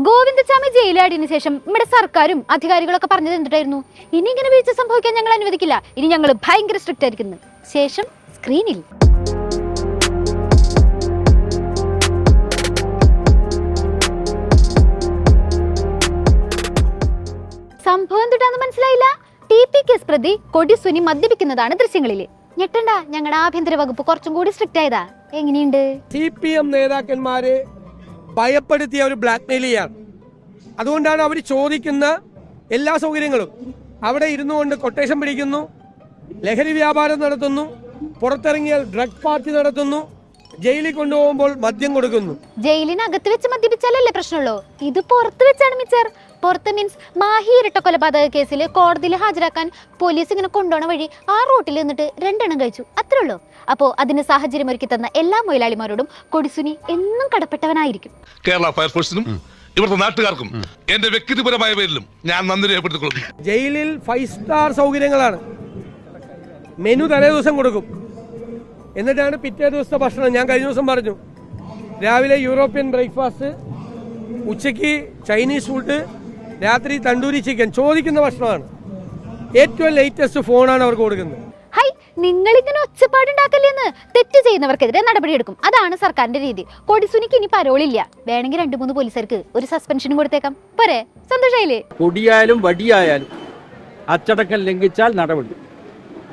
ഗോവിന്ദച്ചാമി ജയിലാടിന് ശേഷം നമ്മുടെ സർക്കാരും അധികാരികളൊക്കെ പറഞ്ഞത് എന്തിട്ടായിരുന്നു? ഇനി ഇങ്ങനെ വീഴ്ച സംഭവിക്കാൻ ഞങ്ങൾ അനുവദിക്കില്ല, ഇനി ഞങ്ങൾ ഭയങ്കര സ്ട്രിക്റ്റ് ആയിരിക്കുന്നു. ശേഷം സ്ക്രീനിൽ സംഭവം എന്തിട്ടാന്ന് മനസ്സിലായില്ല. TP കേസ് പ്രതി കൊടിസുനി മദ്യപിക്കുന്നതാണ് ദൃശ്യങ്ങളില്. ഞെട്ടണ്ട, ഞങ്ങളുടെ ആഭ്യന്തര വകുപ്പ് കുറച്ചും കൂടി സ്ട്രിക്റ്റ് ആയതാ. എങ്ങനെയുണ്ട്? CPM നേതാക്കന്മാരെ ഭയപ്പെടുത്തിയ ഒരു ബ്ലാക്ക് മെയിൽ ചെയ്യാണ്. അതുകൊണ്ടാണ് അവർ ചോദിക്കുന്ന എല്ലാ സൗകര്യങ്ങളും അവിടെ ഇരുന്നു കൊണ്ട് കൊട്ടേഷൻ പിടിക്കുന്നു, ലഹരി വ്യാപാരം നടത്തുന്നു, പുറത്തിറങ്ങിയാൽ ഡ്രഗ് പാർട്ടി നടത്തുന്നു, ജയിലിൽ കൊണ്ടുപോകുമ്പോൾ മദ്യം കൊടുക്കുന്നു. ജയിലിനകത്ത് വെച്ച് മദ്യപിച്ചാലല്ലേ പ്രശ്നമുള്ളൂ, ഇത് പുറത്ത് വെച്ചാണ് മിച്ചർ. പുറത്ത് മീൻസ് മാഹി ഇരട്ട കൊലപാതക കേസിൽ കോടതിയിൽ ഹാജരാക്കാൻ പോലീസ് ഇങ്ങനെ കൊണ്ടുപോണ വഴി ആ റൂട്ടിൽ നിന്നിട്ട് 2 എണ്ണം കഴിച്ചു, അത്രേ ഉള്ളൂ. അപ്പോ അതിന് സാഹചര്യം ഒരുക്കി തന്ന എല്ലാ മൊയിലാളിമാരോടും കൊടിസുനി എന്നും കടപ്പെട്ടവനായിരിക്കും. കേരള ഫയർഫോഴ്സിനും ഇവിടുത്തെ നാട്ടുകാർക്കും എന്റെ വ്യക്തിപരമായ പേരിലും ഞാൻ നന്ദി രേഖപ്പെടുത്തിക്കൊള്ളുന്നു. ജയിലിൽ 5 സ്റ്റാർ സൗകര്യങ്ങളാണ്. മെനു തലേ ദിവസം കൊടുക്കും, എന്നിട്ടാണ് പിറ്റേ ദിവസത്തെ ഭക്ഷണം. ഞാൻ കഴിഞ്ഞ ദിവസം പറഞ്ഞു, രാവിലെ യൂറോപ്യൻ ബ്രേക്ക്ഫാസ്റ്റ്, ഉച്ചയ്ക്ക് ചൈനീസ് ഫുഡ്, രാത്രി തണ്ടൂരി ചിക്കൻ. ചോദിക്കുന്ന ഭക്ഷണമാണ്. ഏറ്റവും ലേറ്റസ്റ്റ് ഫോണാണ് അവർക്ക് കൊടുക്കുന്നത്. ഹൈ, നിങ്ങളിങ്ങനെ ഒച്ചപ്പാടുണ്ടാക്കല്ലേന്ന്. തെറ്റ് ചെയ്യുന്നവർക്കെതിരെ നടപടിയെടുക്കും, അതാണ് സർക്കാരിന്റെ രീതി. കൊടിസുനിക്ക് ഇനി പരോളില്ല. വേണമെങ്കിൽ 2-3 പോലീസുകാർക്ക് ഒരു സസ്പെൻഷനും കൊടുത്തേക്കാം. പോരെ? സന്തോഷായില്ലേ? കൊടിയായാലും വടിയായാലും അച്ചടക്കം ലംഘിച്ചാൽ നടപടി.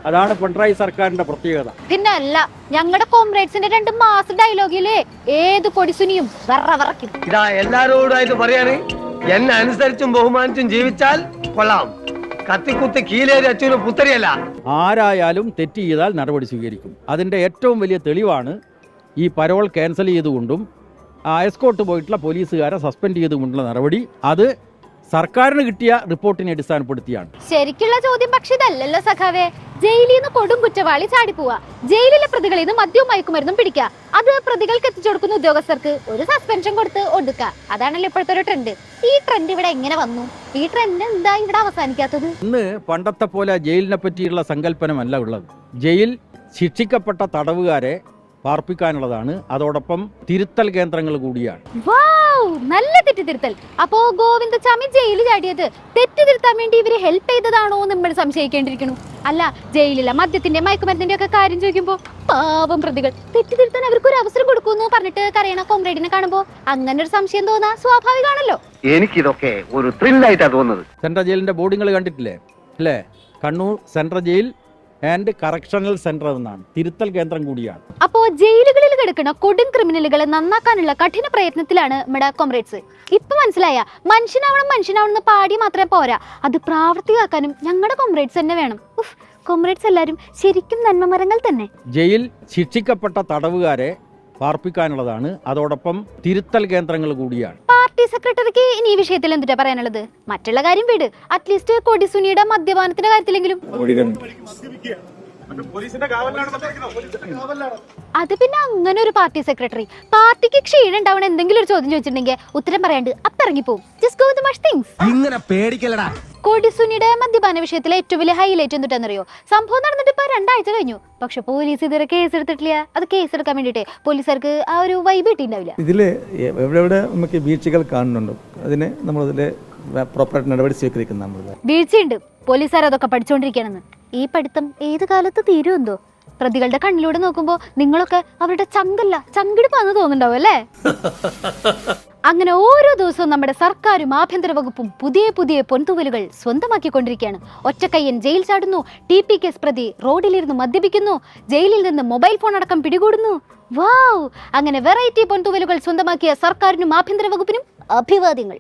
അതാണ് പിണറായി സർക്കാരിന്റെ പ്രത്യേകത. പിന്നെ അല്ല, ഞങ്ങളുടെ കോംറേഡ്സിന്റെ 2 മാസ ഡയലോഗില് ഏത് കൊടിസുനിയും വിറയ്ക്കും. ഇതാ എല്ലാരോടായിട്ട് പറയാണ്, എന്നെ അനുസരിച്ചും ബഹുമാനിച്ചും ജീവിച്ചാൽ കൊള്ളാം. കത്തിക്കുത്തി കീലേരി അച്ഛനും പുത്തരിയല്ല. ആരായാലും തെറ്റ് ചെയ്താൽ നടപടി സ്വീകരിക്കും. അതിൻ്റെ ഏറ്റവും വലിയ തെളിവാണ് ഈ പരോൾ ക്യാൻസൽ ചെയ്തുകൊണ്ടും എസ്കോർട്ട് പോയിട്ടുള്ള പോലീസുകാരെ സസ്പെൻഡ് ചെയ്തുകൊണ്ടുള്ള നടപടി. അത് സർക്കാരിന് കിട്ടിയ റിപ്പോർട്ടിനെ അടിസ്ഥാനപ്പെടുത്തിയാണ്. ശരിക്കുള്ള ചോദ്യം പക്ഷെ ഇതല്ലല്ലോ സഖാവേ. ജയിലിൽ നിന്ന് കൊടും കുറ്റവാളി ചാടിപ്പോവാ, ജയിലിലെ പ്രതികളിൽ നിന്ന് മദ്യവും മയക്കുമരുന്നും പിടിക്കുക, അത് പ്രതികൾക്ക് എത്തിച്ചു കൊടുക്കുന്ന ഉദ്യോഗസ്ഥർക്ക് ഒരു സസ്പെൻഷൻ കൊടുത്ത് ഒടുക്കുക. അതാണല്ലോ ഇപ്പോഴത്തെ ഒരു ട്രെൻഡ്. ഈ ട്രെൻഡ് ഇവിടെ എങ്ങനെ വന്നു? ഈ ട്രെൻഡ് എന്താ ഇവിടെ അവസാനിക്കാത്തത്? ഇന്ന് പണ്ടത്തെ പോലെ ജയിലിനെ പറ്റിയുള്ള സങ്കല്പനമല്ല ഉള്ളത്. ജയിൽ ശിക്ഷിക്കപ്പെട്ട തടവുകാരെ പാർപ്പിക്കാനുള്ളതാണ്, അതോടൊപ്പം തിരുത്തൽ കേന്ദ്രങ്ങൾ കൂടിയാണ്. നല്ല തെറ്റിതിരുത്തൽ. അപ്പോ ഗോവിന്ദച്ചാമി ജയിലിൽ ചാടിയത് തെറ്റ് തിരുത്താൻ വേണ്ടി ഇവര് ഹെൽപ്പ് ചെയ്തതാണോ നമ്മൾ സംശയിക്കേണ്ടിയിരിക്കുന്നു. അല്ല, ജയിലിലെ മദ്യത്തിന്റെ മയക്കുമരുന്നിന്റെ ഒക്കെ കാര്യം ചോദിക്കുമ്പോ പാവം പ്രതികൾ തെറ്റിതിരുത്താൻ അവർക്ക് ഒരു അവസരം കൊടുക്കുന്നു പറഞ്ഞിട്ട് കരയണ കോംറേഡിനെ കാണുമ്പോ അങ്ങനെ ഒരു സംശയം തോന്നാ സ്വാഭാവികമാണല്ലോ. എനിക്കിതൊക്കെ ഒരു ത്രില്ലായിട്ടാ തോന്നുന്നത്. സെൻട്രൽ ജയിലിന്റെ ബോർഡിങ്ങൾ കണ്ടിട്ടില്ലേ അല്ലേ? Kannur central jail and correctional centre എന്നാണ്, തിരുത്തൽ കേന്ദ്രം കൂടിയാണ്. അപ്പോ ജയിലുകളിൽ കിടക്കുന്ന കൊടും ക്രിമിനലുകളെ നന്നാക്കാനുള്ള കഠിന പ്രയത്നത്തിലാണ് നമ്മുടെ കോംറേഡ്സ്. ഇപ്പൊ മനസ്സിലായ, മനുഷ്യനാവണം എന്ന് പാടി മാത്രമേ പോരാ, അത് പ്രാവർത്തികമാക്കാനും ഞങ്ങളുടെ കോംറേഡ്സ് തന്നെ വേണം. കോംറേഡ്സ് എല്ലാവരും ശരിക്കും നന്മമരങ്ങൾ തന്നെ. ജയിൽ ശിക്ഷിക്കപ്പെട്ട തടവുകാരെ പാർപ്പിക്കാനുള്ളതാണ്, അതോടൊപ്പം തിരുത്തൽ കേന്ദ്രങ്ങൾ കൂടിയാണ്. പാർട്ടി സെക്രട്ടറിക്ക് ഇനി ഈ വിഷയത്തിൽ എന്തിട്ടാ പറയാനുള്ളത്? മറ്റുള്ള കാര്യം വീട്, അറ്റ്ലീസ്റ്റ് കൊടിസുനിയുടെ മദ്യപാനത്തിന്റെ കാര്യത്തിലെങ്കിലും. അത് പിന്നെ അങ്ങനെ ഒരു പാർട്ടി സെക്രട്ടറി പാർട്ടിക്ക് ക്ഷീണം ഉണ്ടാവണ എന്തെങ്കിലും ഒരു ചോദ്യം ചോദിച്ചിട്ടുണ്ടെങ്കിൽ ഉത്തരം പറയാണ്ട് അപ്പിറങ്ങിപ്പോവും. ഇങ്ങനെ പേടിക്കലടാ. കൊടിസുനിയുടെ മദ്യപാന വിഷയത്തിലെ ഏറ്റവും വലിയ ഹൈലൈറ്റ് എന്തിട്ടാണെന്നറിയോ? സംഭവം നടന്നിട്ട് ഇപ്പൊ 2 ആഴ്ച കഴിഞ്ഞു, പക്ഷെ പോലീസ് ഇതുവരെ കേസ് എടുത്തിട്ടില്ല. അത് കേസ് എടുക്കാൻ വേണ്ടിട്ട് പോലീസുകാർക്ക് ആ ഒരു വൈബ് കിട്ടിയിട്ടുണ്ടാവില്ല. ഇതില് എവിടെ നമുക്ക് വീഴ്ചകൾ കാണുന്നുണ്ടോ, അതിന് നമ്മളതിലെ പ്രോപ്പർ നടപടി സ്വീകരിക്കുന്ന വീഴ്ചയുണ്ട്. പോലീസുകാർ അതൊക്കെ പഠിച്ചുകൊണ്ടിരിക്കുകയാണെന്ന്. ഈ പഠിത്തം ഏത് കാലത്ത് തീരുമെന്തോ? പ്രതികളുടെ കണ്ണിലൂടെ നോക്കുമ്പോ നിങ്ങളൊക്കെ അവരുടെ ചങ്കിടിപ്പാന്ന് തോന്നുന്നുണ്ടാവും അല്ലേ? അങ്ങനെ ഓരോ ദിവസവും നമ്മുടെ സർക്കാരും ആഭ്യന്തര വകുപ്പും പുതിയ പുതിയ പൊൻതൂവലുകൾ സ്വന്തമാക്കിക്കൊണ്ടിരിക്കുകയാണ്. ഒറ്റക്കയ്യൻ ജയിൽ ചാടുന്നു, TP കേസ് പ്രതി റോഡിലിരുന്ന് മദ്യപിക്കുന്നു, ജയിലിൽ നിന്ന് മൊബൈൽ ഫോൺ അടക്കം പിടികൂടുന്നു. വാവ്! അങ്ങനെ വെറൈറ്റി പൊൻതൂവലുകൾ സ്വന്തമാക്കിയ സർക്കാരിനും ആഭ്യന്തര വകുപ്പിനും അഭിവാദ്യങ്ങൾ.